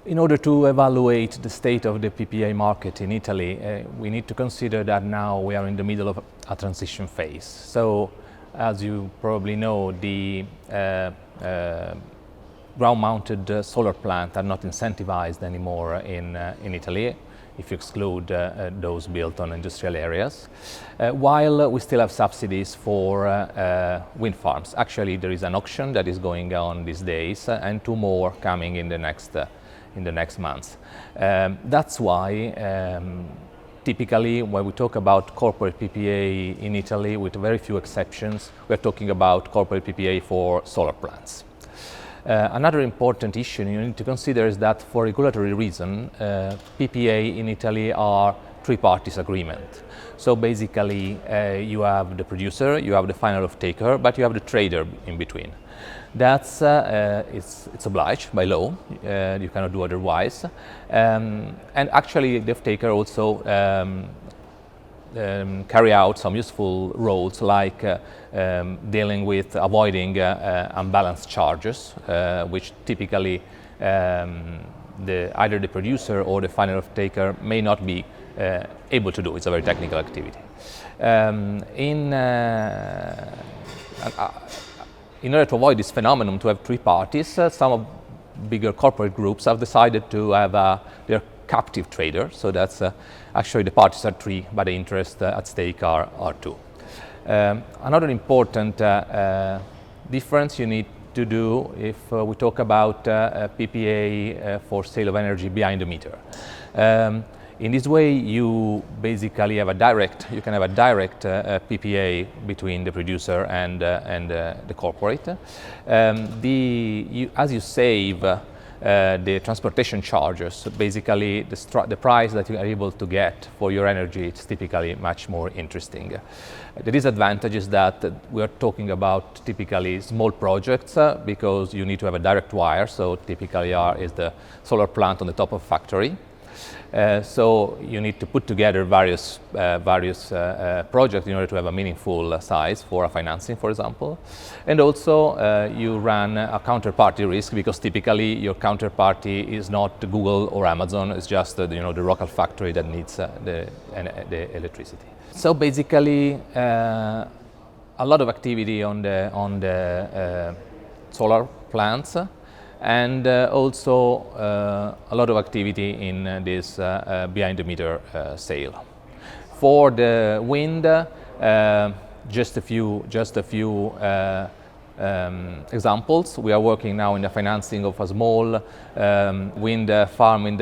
In order to evaluate the state of the PPA market in Italy, we need to consider that now we are in the middle of a transition phase. So, as you probably know, the ground-mounted solar plants are not incentivized anymore in Italy, if you exclude those built on industrial areas, while we still have subsidies for wind farms. Actually, there is an auction that is going on these days, and two more coming in the next months. That's why typically when we talk about corporate PPA in Italy, with very few exceptions, we're talking about corporate PPA for solar plants. Another important issue you need to consider is that for regulatory reason, PPA in Italy are three parties agreement. So basically you have the producer, you have the final off-taker, but you have the trader in between. That's it's obliged by law. You cannot do otherwise. And actually, the off-taker also carry out some useful roles, like dealing with avoiding unbalanced charges, which typically either the producer or the final off-taker may not be able to do. It's a very technical activity. In order to avoid this phenomenon, to have three parties, some bigger corporate groups have decided to have their captive trader. So that's actually the parties are three, but the interest at stake are two. Another important difference you need to do if we talk about PPA for sale of energy behind the meter. In this way, you basically have you can have a direct PPA between the producer and the corporate. As you save the transportation charges, basically the price that you are able to get for your energy is typically much more interesting. The disadvantage is that we are talking about typically small projects because you need to have a direct wire, so typically is the solar plant on the top of a factory. So you need to put together various projects in order to have a meaningful size for a financing, for example. And also you run a counterparty risk, because typically your counterparty is not Google or Amazon, it's just the local factory that needs the electricity. So basically a lot of activity on the solar plants, and also a lot of activity in this behind the meter sale. For the wind, just a few examples. We are working now in the financing of a small wind farm in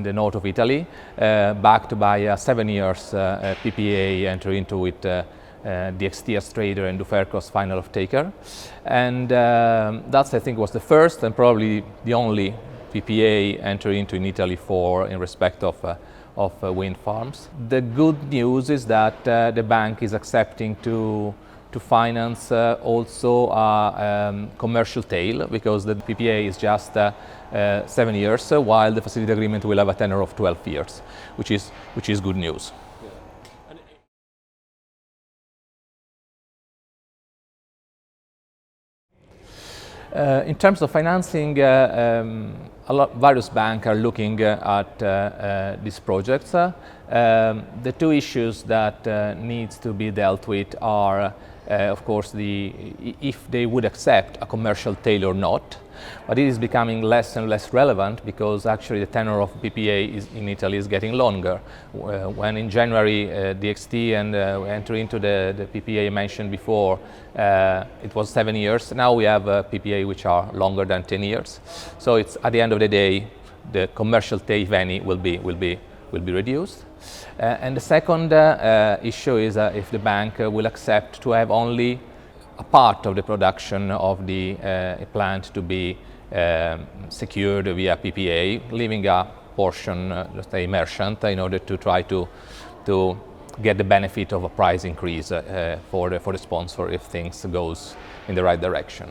the north of Italy, backed by a 7 years PPA entry into it. DXT as trader and Duferco's final off-taker, and that's, I think, was the first and probably the only PPA entry into in Italy in respect of wind farms. The good news is that the bank is accepting to finance also a commercial tail, because the PPA is just 7 years, while the facility agreement will have a tenor of 12 years, which is good news. In terms of financing, various banks are looking at these projects. The two issues that needs to be dealt with are, of course, if they would accept a commercial tail or not. But it is becoming less and less relevant, because actually the tenor of PPA in Italy is getting longer. When in January DXT and enter into the PPA mentioned before, it was 7 years. Now we have PPA which are longer than 10 years. So it's, at the end of the day, the commercial tail, if any, will be reduced. And the second issue is if the bank will accept to have only a part of the production of the plant to be secured via PPA, leaving a portion, let's say, merchant, in order to try to get the benefit of a price increase for the sponsor if things goes in the right direction.